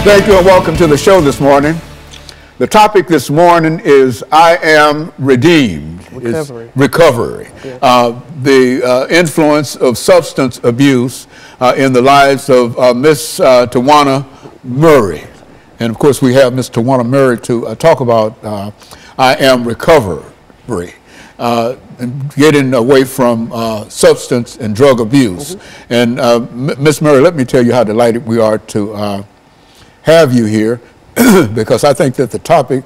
Thank you and welcome to the show this morning. The topic this morning is I Am Redeemed. Recovery. Recovery. Yeah. The influence of substance abuse in the lives of Miss Tawana Murray. And of course we have Miss Tawana Murray to talk about I Am Recovery. And getting away from substance and drug abuse. And Miss Murray, let me tell you how delighted we are to have you here, because I think that the topic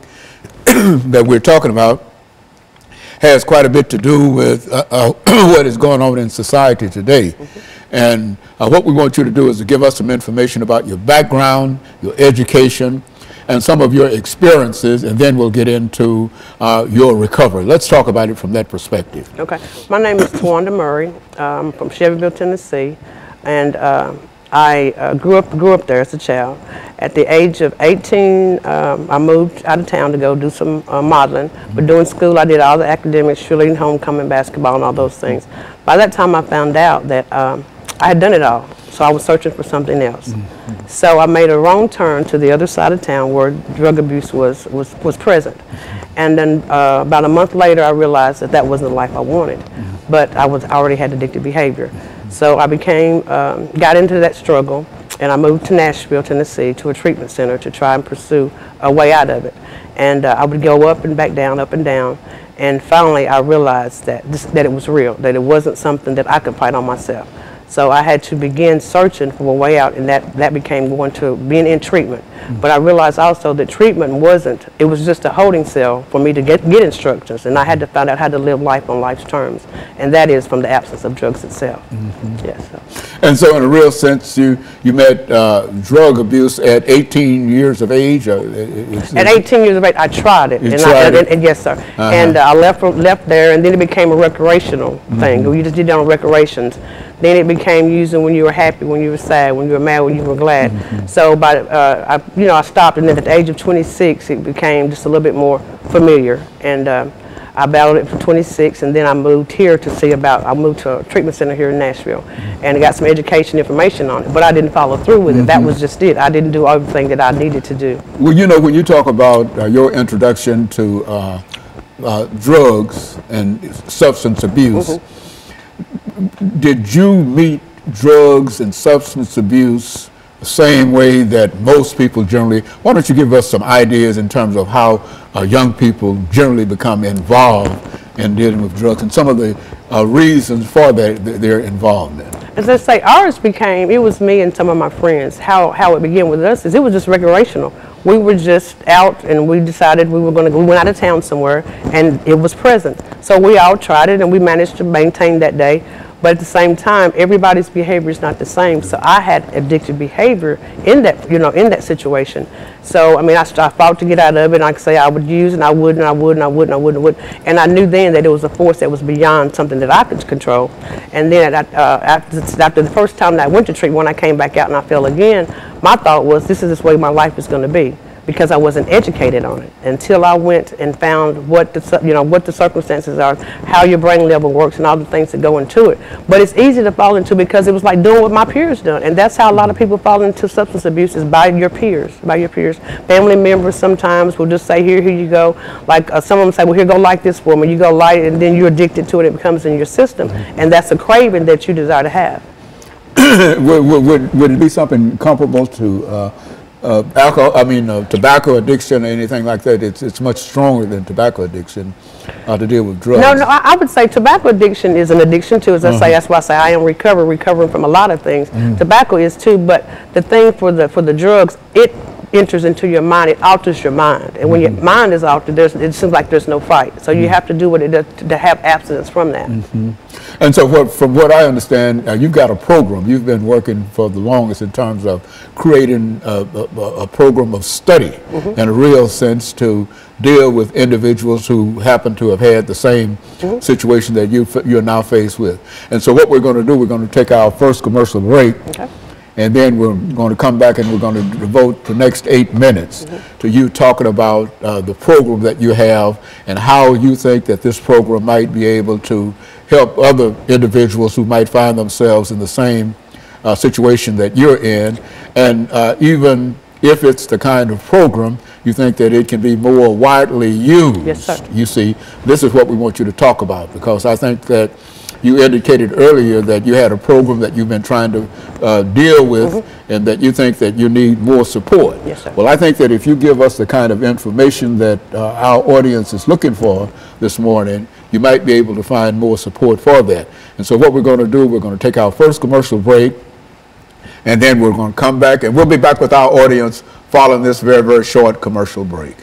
that we're talking about has quite a bit to do with what is going on in society today. And what we want you to do is to give us some information about your background, your education, and some of your experiences, and then we'll get into your recovery. Let's talk about it from that perspective. Okay. My name is Tawana Murray. I'm from Shelbyville, Tennessee, and I grew up there as a child. At the age of 18, I moved out of town to go do some modeling. But during school, I did all the academics, cheerleading, homecoming, basketball, and all those things. By that time, I found out that I had done it all. So I was searching for something else. So I made a wrong turn to the other side of town where drug abuse was present. And then about a month later, I realized that that wasn't the life I wanted. But I already had addictive behavior. So I got into that struggle, and I moved to Nashville, Tennessee, to a treatment center to try and pursue a way out of it. And I would go up and back down, up and down. And finally, I realized that it was real, that it wasn't something that I could fight on myself. So I had to begin searching for a way out, and that became going to being in treatment. But I realized also that treatment it was just a holding cell for me to get instructions, and I had to find out how to live life on life's terms, and that is from the absence of drugs itself. Yes. And so in a real sense, you met drug abuse at 18 years of age? At 18 years of age, I tried it. And yes, sir. And I left there, and then it became a recreational thing. You just did it on recreations. Then it became using when you were happy, when you were sad, when you were mad, when you were glad. So I stopped, and then at the age of 26, it became just a little bit more familiar. And I battled it for 26, and then I moved here I moved to a treatment center here in Nashville, and I got some education information on it, but I didn't follow through with it. That was just it. I didn't do everything that I needed to do. Well, when you talk about your introduction to drugs and substance abuse, did you meet drugs and substance abuse the same way that most people generally? Why don't you give us some ideas in terms of how young people generally become involved in dealing with drugs and some of the reasons for their involvement? As I say, it was me and some of my friends. How it began with us is it was just recreational. We were just out, and we decided we went out of town somewhere, and it was present. So we all tried it, and we managed to maintain that day. But at the same time, everybody's behavior is not the same. So I had addictive behavior in that situation. So, I mean, I fought to get out of it. And I could say I would use, and I would, and I would, and I would, and I would, and I would. And I knew then that it was a force that was beyond something that I could control. And then after the first time that I went to treatment, when I came back out and I fell again, my thought was, this is the way my life is going to be, because I wasn't educated on it until I went and found what the circumstances are, how your brain level works, and all the things that go into it. But it's easy to fall into because it was like doing what my peers done, and that's how a lot of people fall into substance abuse, is by your peers. Family members sometimes will just say, here you go. Like some of them say, well, here, go like this for me. You go light it, and then you're addicted to it. It becomes in your system, and that's a craving that you desire to have. Would it be something comparable to tobacco addiction or anything like that? It's much stronger than tobacco addiction to deal with drugs. No, I would say tobacco addiction is an addiction too. As I say, that's why I say I am recovering from a lot of things. Tobacco is too, but the thing for the drugs, it enters into your mind, it alters your mind. And when your mind is altered, it seems like there's no fight. So you have to do what it does to have abstinence from that. And so from what I understand, you've got a program. You've been working for the longest in terms of creating a program of study in a real sense to deal with individuals who happen to have had the same situation that you're now faced with. And so what we're going to do, we're going to take our first commercial break. And then we're going to come back and we're going to devote the next 8 minutes to you talking about the program that you have and how you think that this program might be able to help other individuals who might find themselves in the same situation that you're in, and even if it's the kind of program you think that it can be more widely used. Yes, sir. You see, this is what we want you to talk about, because I think that you indicated earlier that you had a program that you've been trying to deal with, and that you think that you need more support. Yes, sir. Well, I think that if you give us the kind of information that our audience is looking for this morning, you might be able to find more support for that. And so what we're going to do, we're going to take our first commercial break, and then we're going to come back, and we'll be back with our audience following this very, very short commercial break.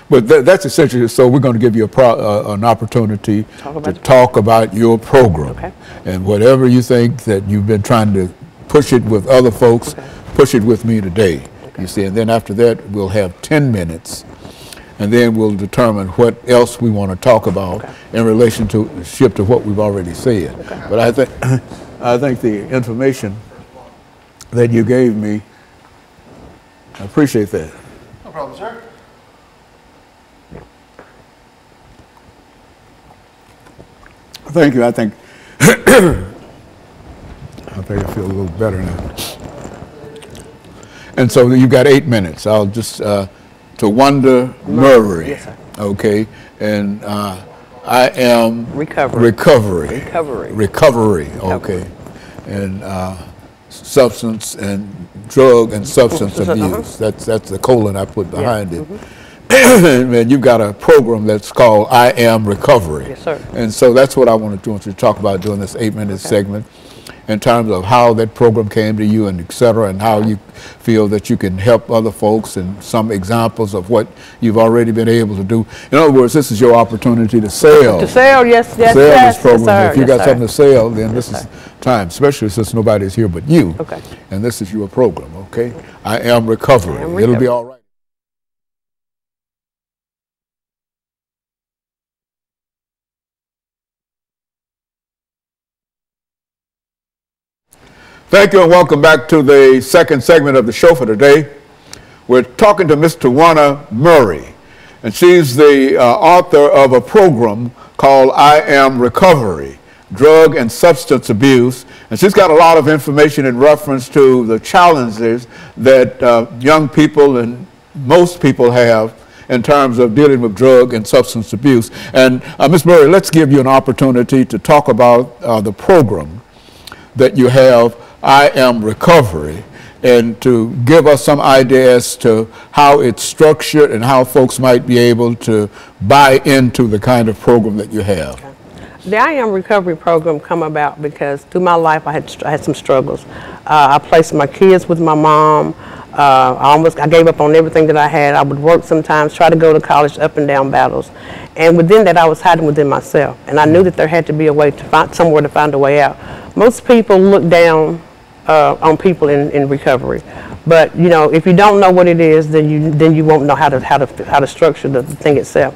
But that's essentially, so we're going to give you an opportunity to talk about your program. Okay. And whatever you think that you've been trying to push it with other folks, push it with me today. You see, and then after that, we'll have 10 minutes, and then we'll determine what else we want to talk about in relation to what we've already said. But I think the information that you gave me, I appreciate that. No problem, sir. Thank you. I think I feel a little better now. And so you've got 8 minutes. I'll just to Wanda Murray. Yes, sir. Okay, and I am recovery. Okay, and substance and drug and substance abuse. That's the colon I put behind it. And you've got a program that's called I Am Recovery. Yes, sir. And so that's what I want to talk about during this 8-minute segment, in terms of how that program came to you and et cetera, and how you feel that you can help other folks, and some examples of what you've already been able to do. In other words, this is your opportunity to sell. To sell, yes, sell this program. Yes, if you got something to sell, then this is time, especially since nobody's here but you. Okay. And this is your program, okay? I Am Recovery. It'll be all right. Thank you and welcome back to the second segment of the show for today. We're talking to Miss Tawana Murray, and she's the author of a program called I Am Recovery, Drug and Substance Abuse, and she's got a lot of information in reference to the challenges that young people and most people have in terms of dealing with drug and substance abuse. And Ms. Murray, let's give you an opportunity to talk about the program that you have, I Am Recovery, and to give us some idea as to how it's structured and how folks might be able to buy into the kind of program that you have. The I Am Recovery program come about because through my life I had some struggles. I placed my kids with my mom. I gave up on everything that I had. I would work sometimes, try to go to college, up and down battles. And within that, I was hiding within myself. And I knew that there had to be a way to find somewhere to find a way out. Most people look down on people in recovery, but you know, if you don't know what it is, then you won't know how to structure the thing itself.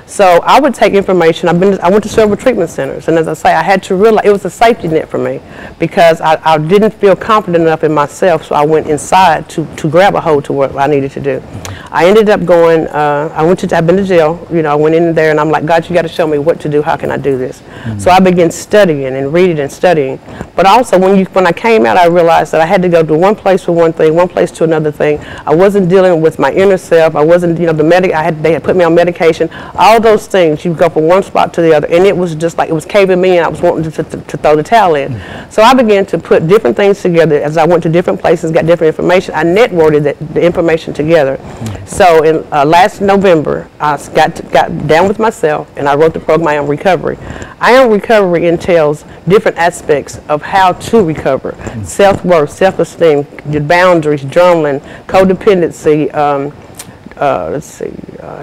So I would take information. I went to several treatment centers, and as I say, I had to realize it was a safety net for me, because I didn't feel confident enough in myself, so I went inside to grab a hold to what I needed to do. I ended up going, I've been to jail, you know, I went in there and I'm like, God, you got to show me what to do, how can I do this? So I began studying and reading and studying, but also when I came out, I realized that I had to go to one place for one thing, one place to another thing. I wasn't dealing with my inner self. I wasn't, you know, they had put me on medication. All those things, you go from one spot to the other, and it was just like it was caving me in. I was wanting to throw the towel in. So I began to put different things together as I went to different places, got different information. I networked the information together. So in last November, I got down with myself, and I wrote the program I Am Recovery. I Am Recovery entails different aspects of how to recover: self-worth, self-esteem, boundaries, journaling, codependency, let's see,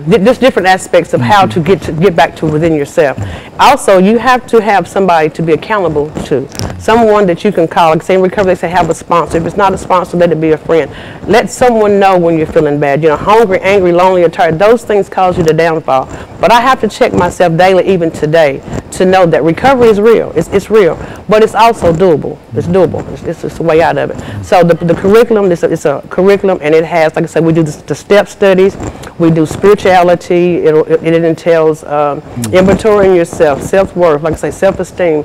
just different aspects of how to get back to within yourself. Also, you have to have somebody to be accountable to, someone that you can call. Like say in recovery, they say have a sponsor. If it's not a sponsor, let it be a friend. Let someone know when you're feeling bad. You know, hungry, angry, lonely, or tired. Those things cause you to downfall. But I have to check myself daily, even today, to know that recovery is real. It's real, but it's also doable. It's doable. It's a way out of it. So the curriculum, it's a curriculum, and it has, like I said, we do the step studies, we do spirituality. It entails inventorying yourself, self-worth, like I say, self-esteem.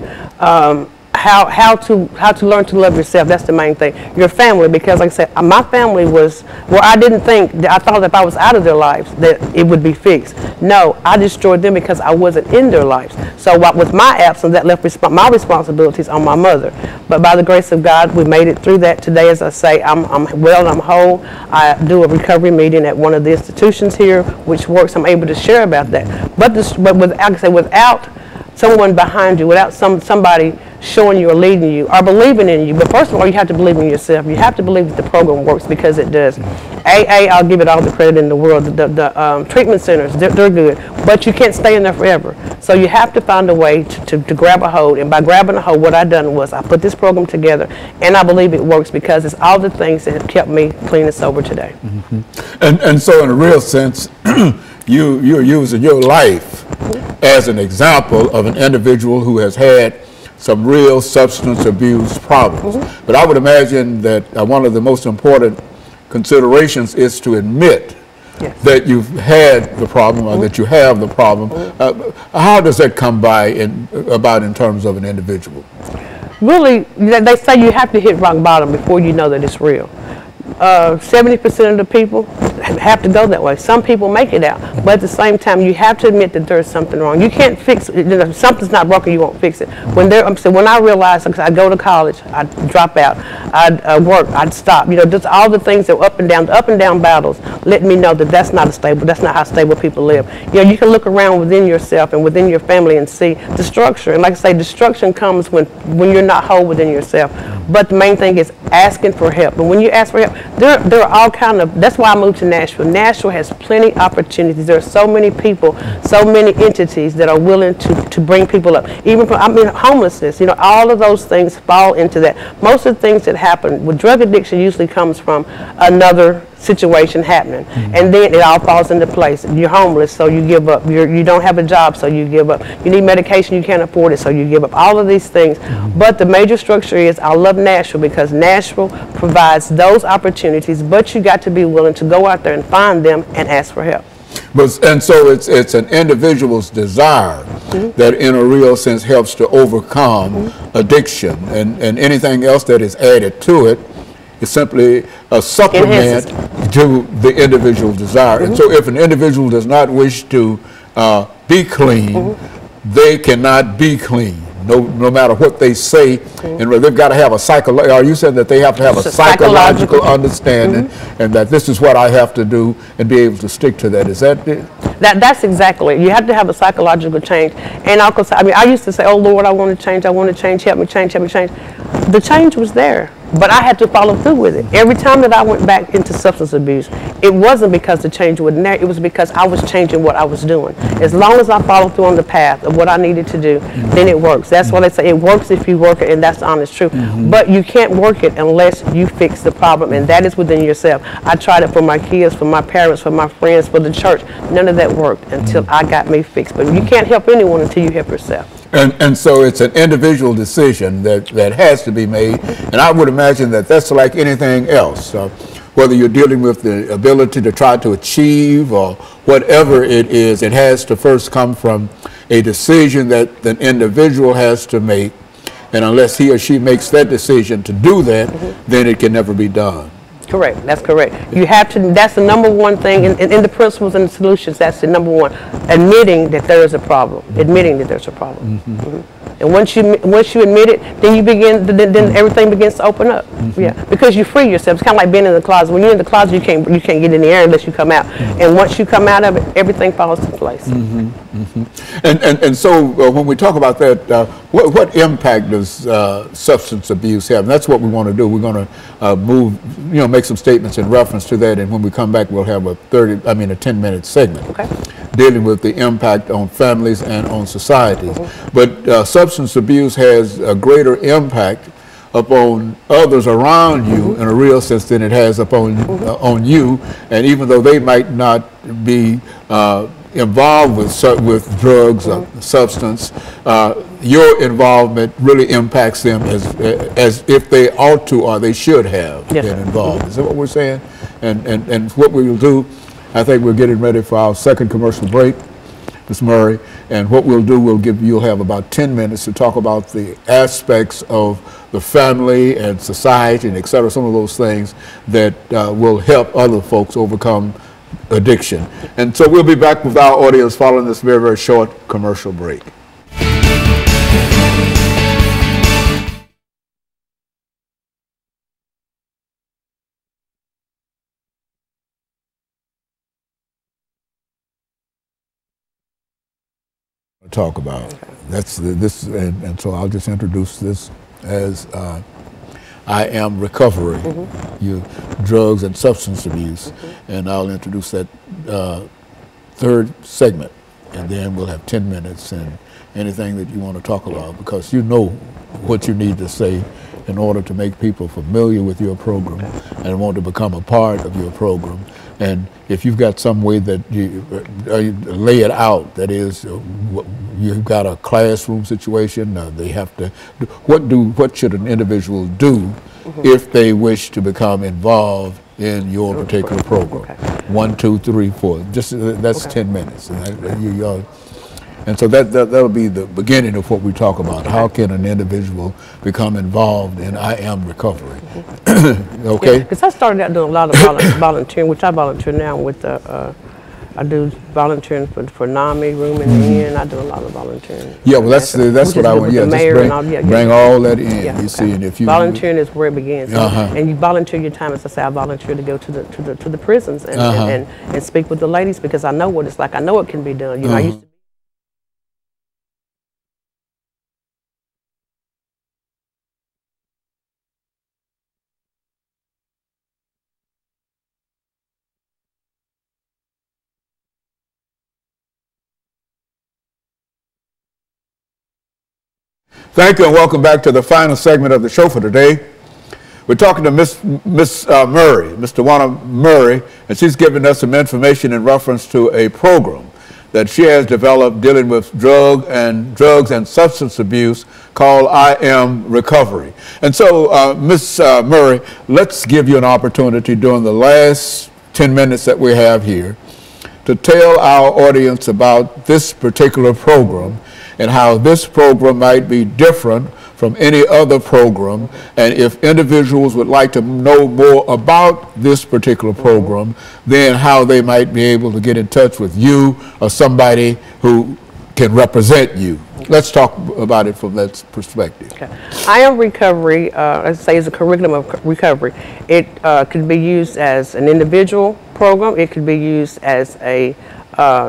How to learn to love yourself. That's the main thing. Your family, because like I said, my family was where I didn't think that I thought if I was out of their lives that it would be fixed. No, I destroyed them because I wasn't in their lives. So with my absence, that left my responsibilities on my mother. But by the grace of God, we made it through that today. As I say, I'm well, I'm whole. I do a recovery meeting at one of the institutions here, which works. I'm able to share about that. But without someone behind you, without somebody showing you or leading you or believing in you. But first of all, you have to believe in yourself. You have to believe that the program works, because it does. AA, I'll give it all the credit in the world. The treatment centers, they're good, but you can't stay in there forever. So you have to find a way to grab a hold. And by grabbing a hold, what I done was I put this program together, and I believe it works because it's all the things that have kept me clean and sober today. And so in a real sense, you're using your life as an example of an individual who has had some real substance abuse problems. But I would imagine that one of the most important considerations is to admit that you've had the problem or that you have the problem. How does that come about in terms of an individual? Really, they say you have to hit rock bottom before you know that it's real. 70% of the people have to go that way. Some people make it out, but at the same time, you have to admit that there's something wrong. You can't fix it. If something's not broken, you won't fix it. When I realized, because I go to college, I'd drop out, I'd work, I'd stop. You know, just all the things that were up and down. The up and down battles let me know that that's not how stable people live. You know, you can look around within yourself and within your family and see destruction. And like I say, destruction comes when you're not whole within yourself. But the main thing is asking for help. And when you ask for help, there are all kind of, that's why I moved to Nashville. Nashville has plenty of opportunities. There are so many people, so many entities that are willing to bring people up. Even from, homelessness, you know, all of those things fall into that. Most of the things that happen with drug addiction usually comes from another situation happening, and then it all falls into place. You're homeless, so you give up. You don't have a job, so you give up. You need medication, you can't afford it, so you give up. All of these things. But the major structure is, I love Nashville because Nashville provides those opportunities, but you got to be willing to go out there and find them and ask for help. And so it's an individual's desire that in a real sense helps to overcome addiction, and anything else that is added to it is simply a supplement to the individual's desire. And so if an individual does not wish to be clean, they cannot be clean. No matter what they say, and they've got to have a psychological. Are you saying that they have to have a psychological understanding, and that this is what I have to do, and be able to stick to that? Is that it? That's exactly it. You have to have a psychological change. And I used to say, "Oh Lord, I want to change. I want to change. Help me change. Help me change." The change was there, but I had to follow through with it. Every time that I went back into substance abuse, it wasn't because the change wasn't there. It was because I was changing what I was doing. As long as I followed through on the path of what I needed to do, then it works. That's why they say it works if you work it, and that's the honest truth. But you can't work it unless you fix the problem, and that is within yourself. I tried it for my kids, for my parents, for my friends, for the church. None of that worked until I got me fixed. But you can't help anyone until you help yourself. And so it's an individual decision that has to be made, and I would imagine that that's like anything else. Whether you're dealing with the ability to try to achieve or whatever it is, it has to first come from a decision that an individual has to make, and unless he or she makes that decision to do that, then it can never be done. Correct. That's correct. You have to. That's the number one thing in the principles and the solutions. That's the number one. Admitting that there is a problem. Admitting that there's a problem. And once you admit it, then you begin. Then everything begins to open up. Yeah, because you free yourself. It's kind of like being in the closet. When you're in the closet, you can't get in the air unless you come out. And once you come out of it, everything falls into place. And so when we talk about that, What impact does substance abuse have? And that's what we want to do. We're going to make some statements in reference to that, and when we come back, we'll have a 10-minute segment dealing with the impact on families and on societies. But substance abuse has a greater impact upon others around you in a real sense than it has upon on you, and even though they might not be involved with drugs or substance, your involvement really impacts them as if they ought to or they should have been involved. Is that what we're saying? And what we will do, I think we're getting ready for our second commercial break, Ms. Murray, and what we'll do, you'll have about 10 minutes to talk about the aspects of the family and society and et cetera, some of those things that will help other folks overcome addiction. And so we'll be back with our audience following this very, very short commercial break. Talk about and so I'll just introduce this as I am recovery, drugs and substance abuse, and I'll introduce that third segment, and then we'll have 10 minutes and anything that you want to talk about, because you know what you need to say in order to make people familiar with your program and want to become a part of your program. And if you've got some way that you lay it out, that is, you've got a classroom situation, they have to, what should an individual do if they wish to become involved in your particular program? 1, 2, 3, 4. Just that's 10 minutes. And so that'll be the beginning of what we talk about. How can an individual become involved in I Am Recovery? Okay? Because I started out doing a lot of volunteering, which I volunteer now with I do volunteering for NAMI, Room in the Inn. I do a lot of volunteering. Yeah, well, that's what I want. Yeah, just bring all that in. Yeah, you see, and if you volunteering is where it begins, and you volunteer your time. As I say, I volunteer to go to the prisons and speak with the ladies, because I know what it's like. I know it can be done. You know, I used to. Thank you, and welcome back to the final segment of the show for today. We're talking to Miss Murray, Ms. Tawana Murray, and she's giving us some information in reference to a program that she has developed dealing with drugs and substance abuse called I Am Recovery. And so, Ms. Murray, let's give you an opportunity during the last 10 minutes that we have here to tell our audience about this particular program and how this program might be different from any other program, and if individuals would like to know more about this particular program, then how they might be able to get in touch with you or somebody who can represent you. Let's talk about it from that perspective. Okay. I Am Recovery, as I say, is a curriculum of recovery. It can be used as an individual program. It could be used as a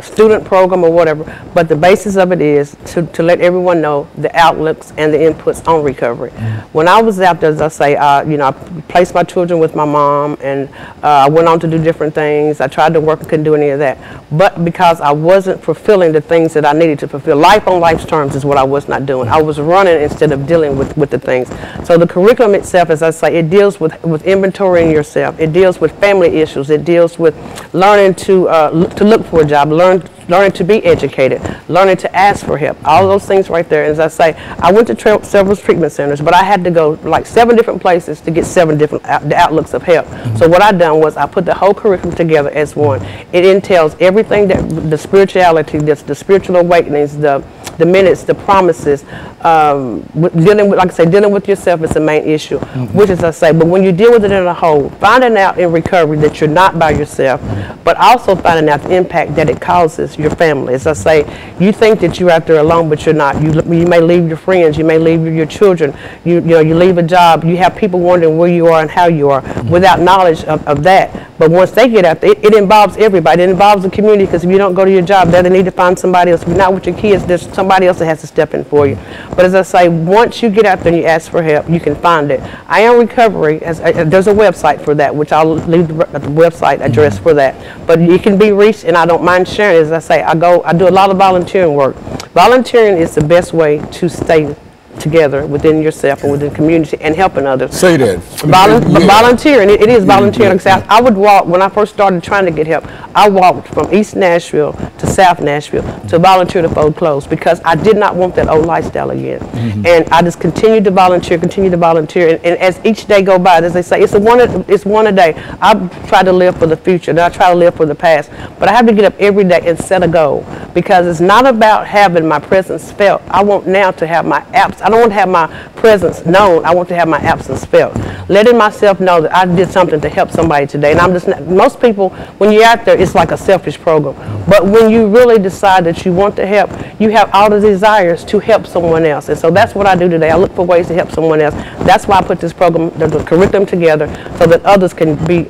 student program or whatever, but the basis of it is to let everyone know the outlooks and the inputs on recovery. When I was out there, as I say, I placed my children with my mom, and I went on to do different things. I tried to work and couldn't do any of that, but because I wasn't fulfilling the things that I needed to fulfill, life on life's terms is what I was not doing. I was running instead of dealing with the things. So the curriculum itself, as I say, it deals with inventorying yourself. It deals with family issues. It deals with learning to look for a job. Learning to be educated, learning to ask for help, all those things right there. As I say, I went to several treatment centers, but I had to go like 7 different places to get 7 different outlooks of help. So what I done was I put the whole curriculum together as one. It entails everything that the spirituality, the spiritual awakenings, the minutes, the promises, dealing with, like I say, dealing with yourself is the main issue, which is, I say, but when you deal with it in a whole, finding out in recovery that you're not by yourself, but also finding out the impact that it causes your family. As I say, you think that you're out there alone, but you're not. You may leave your friends, you may leave your children, you leave a job, you have people wondering where you are and how you are without knowledge of that. But once they get out there, it involves everybody. It involves the community, because if you don't go to your job, then they need to find somebody else. If you're not with your kids, there's somebody else that has to step in for you. But as I say, once you get out there and you ask for help, you can find it. I Am Recovery, there's a website for that, which I'll leave the website address for that. But it can be reached, and I don't mind sharing. As I say, I do a lot of volunteering work. Volunteering is the best way to stay together within yourself and within the community and helping others. Say that. Volunteering, it is volunteering. I would walk, when I first started trying to get help, I walked from East Nashville to South Nashville to volunteer to fold clothes, because I did not want that old lifestyle again. And I just continued to volunteer. And as each day go by, as they say, it's one a day. I try to live for the future, and I try to live for the past. But I have to get up every day and set a goal, because it's not about having my presence felt. I want now to have my absence. I don't want to have my presence known. I want to have my absence felt. Letting myself know that I did something to help somebody today. And I'm just not, most people, when you're out there, it's like a selfish program. But when you really decide that you want to help, you have all the desires to help someone else. And so that's what I do today. I look for ways to help someone else. That's why I put this program, the curriculum together, so that others can be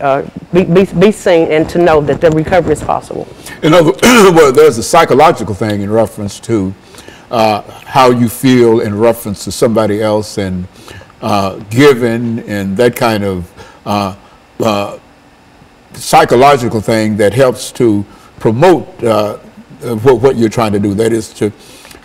seen and to know that the recovery is possible. In other words, there's a psychological thing in reference to how you feel in reference to somebody else, and giving, and that kind of psychological thing that helps to promote what you're trying to do. That is to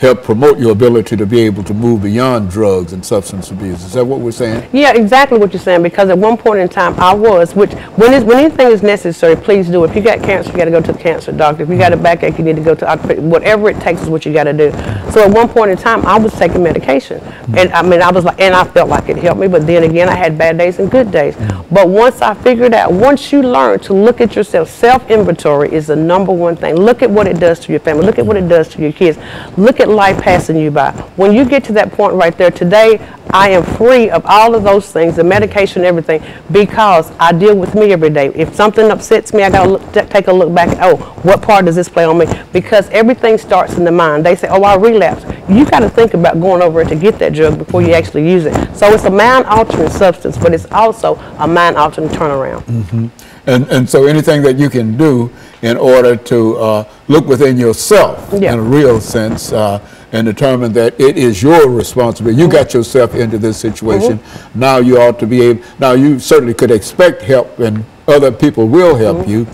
help promote your ability to be able to move beyond drugs and substance abuse. Is that what we're saying? Yeah, exactly what you're saying, because at one point in time I was, when anything is necessary, please do. If you got cancer, you got to go to the cancer doctor. If you got a backache, you need to go to, whatever it takes is what you got to do. So at one point in time I was taking medication, and I mean, I felt like it helped me, but then again I had bad days and good days. But once I figured out, once you learn to look at yourself, self-inventory is the #1 thing. Look at what it does to your family. Look at what it does to your kids. Look at life passing you by. When you get to that point right there, today I am free of all of those things, the medication, everything, because I deal with me every day. If something upsets me, I got to take a look back at, oh, what part does this play on me? Because everything starts in the mind. They say, oh, I relapse. You got to think about going over it to get that drug before you actually use it. So it's a mind-altering substance, but it's also a mind-altering turnaround. And so anything that you can do in order to look within yourself in a real sense and determine that it is your responsibility. You got yourself into this situation. Now you ought to be able, now you certainly could expect help, and other people will help you,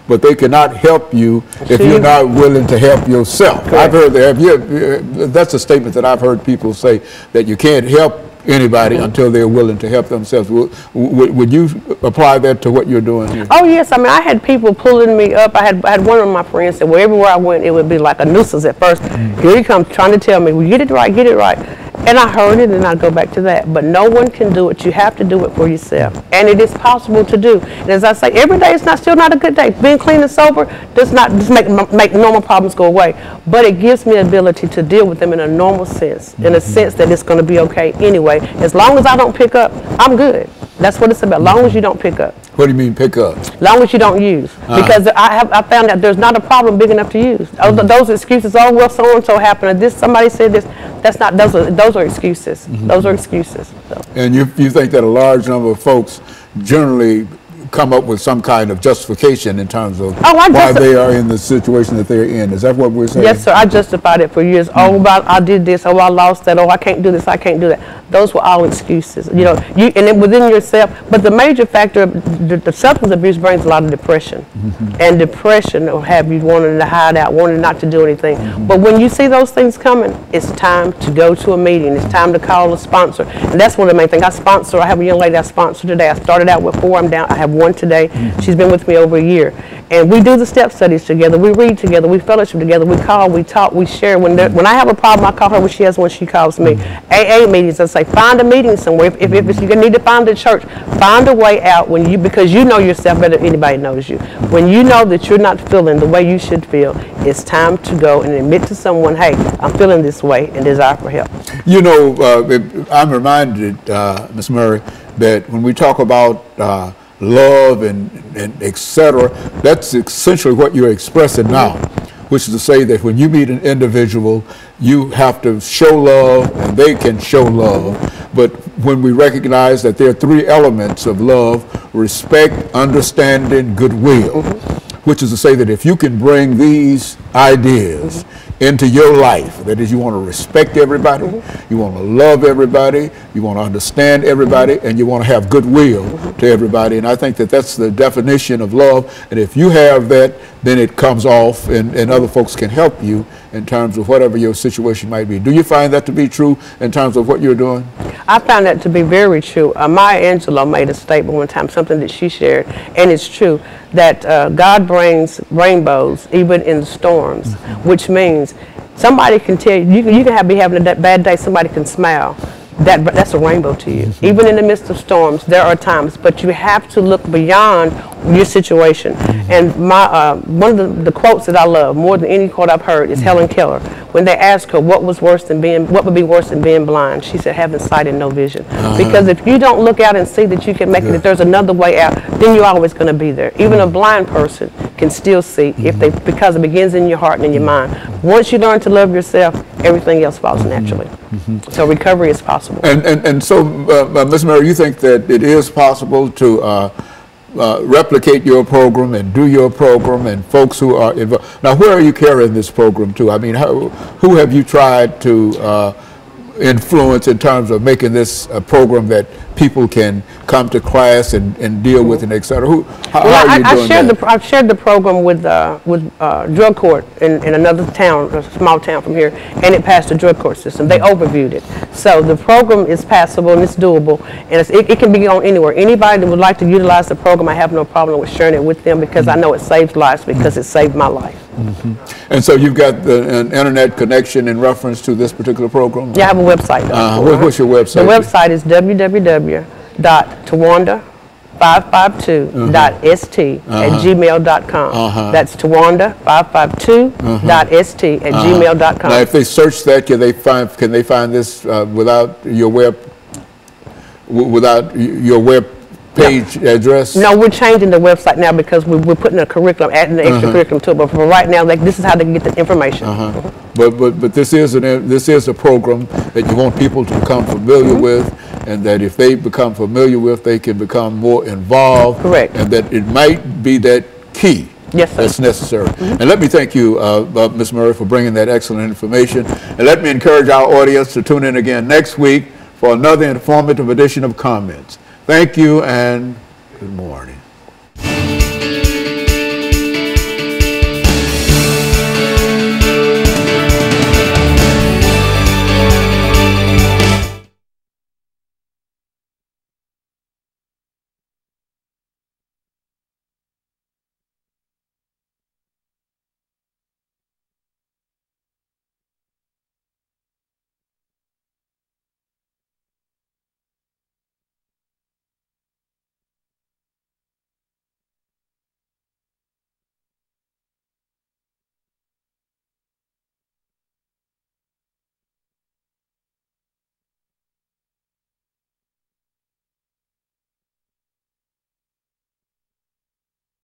but they cannot help you if you're not willing to help yourself. I've heard that, that's a statement that I've heard people say, that you can't help anybody until they're willing to help themselves. Would you apply that to what you're doing here? Oh yes, I mean, I had people pulling me up. I had one of my friends said, well, everywhere I went it would be like a nuisance at first. Here he comes trying to tell me, well, get it right, get it right. And I heard it, and I'd go back to that. But no one can do it. You have to do it for yourself. And it is possible to do. And as I say, every day is still not a good day. Being clean and sober does not just make normal problems go away. But it gives me the ability to deal with them in a normal sense, in a sense that it's going to be okay anyway. As long as I don't pick up, I'm good. That's what it's about. As long as you don't pick up. What do you mean pick up? As long as you don't use. Because I found out there's not a problem big enough to use. Those excuses, oh, well, so-and-so happened, or this, somebody said this, that's not, those are excuses. Those are excuses. So. And you think that a large number of folks generally come up with some kind of justification in terms of why they are in the situation that they're in. Is that what we're saying? Yes, sir. I justified it for years. Oh, I did this. Oh, I lost that. Oh, I can't do this. I can't do that. Those were all excuses. You know, and then within yourself. But the major factor, the substance abuse brings a lot of depression, and depression will have you wanting to hide out, wanting not to do anything. But when you see those things coming, it's time to go to a meeting. It's time to call a sponsor, and that's one of the main things. I have a young lady I sponsor today. I started out with 4. I'm down. I have 1 today. She's been with me over a year. And we do the step studies together. We read together. We fellowship together. We call, we talk, we share. When I have a problem, I call her. When she has one, she calls me. AA meetings, I say, find a meeting somewhere. If you need to find a church, find a way out because you know yourself better than anybody knows you. When you know that you're not feeling the way you should feel, it's time to go and admit to someone, hey, I'm feeling this way, and desire for help. You know, I'm reminded, Ms. Murray, that when we talk about love and etc., that's essentially what you're expressing now, which is to say that when you meet an individual, you have to show love, and they can show love. But when we recognize that there are three elements of love: respect, understanding, goodwill, which is to say that if you can bring these ideas into your life, that is, you want to respect everybody, you want to love everybody, you want to understand everybody, and you want to have goodwill to everybody. And I think that that's the definition of love. And if you have that, then it comes off, and other folks can help you in terms of whatever your situation might be. Do you find that to be true in terms of what you're doing? I found that to be very true. Maya Angelou made a statement one time, something that she shared, and it's true, that God brings rainbows even in storms, which means somebody can tell you, you can be having a bad day, somebody can smile. That's a rainbow to you. Even in the midst of storms, there are times, but you have to look beyond your situation. And one of the quotes that I love more than any quote I've heard is Helen Keller. When they asked her what would be worse than being blind, she said having sight and no vision. Because if you don't look out and see that you can make it, that there's another way out, then you're always going to be there. Even a blind person can still see because it begins in your heart and in your mind. Once you learn to love yourself, everything else follows naturally. So recovery is possible. And so, Ms. Murray, you think that it is possible to replicate your program and do your program, and folks who are involved. Now, where are you carrying this program to? I mean, who have you tried to influence in terms of making this a program that people can come to class and deal with, and et cetera? How are you doing that? I've shared the program with drug court in another town, a small town from here, and it passed the drug court system. They overviewed it. So the program is passable and it's doable, and it can be on anywhere. Anybody that would like to utilize the program, I have no problem with sharing it with them, because I know it saves lives, because it saved my life. And so you've got an internet connection in reference to this particular program? Yeah, I have a website. What's your website? The website is www.tawanda552.st@gmail.com. That's tawanda552.st@gmail.com. Now, if they search that, can they find this without your web page address? No, we're changing the website now, because we're putting a curriculum, adding the extra curriculum to it. But for right now, this is how they can get the information. But this is a program that you want people to become familiar with, and that if they become familiar with, they can become more involved. Correct. And that it might be that key. Yes, sir. That's necessary. And let me thank you, Ms. Murray, for bringing that excellent information. And let me encourage our audience to tune in again next week for another informative edition of Comments. Thank you, and good morning.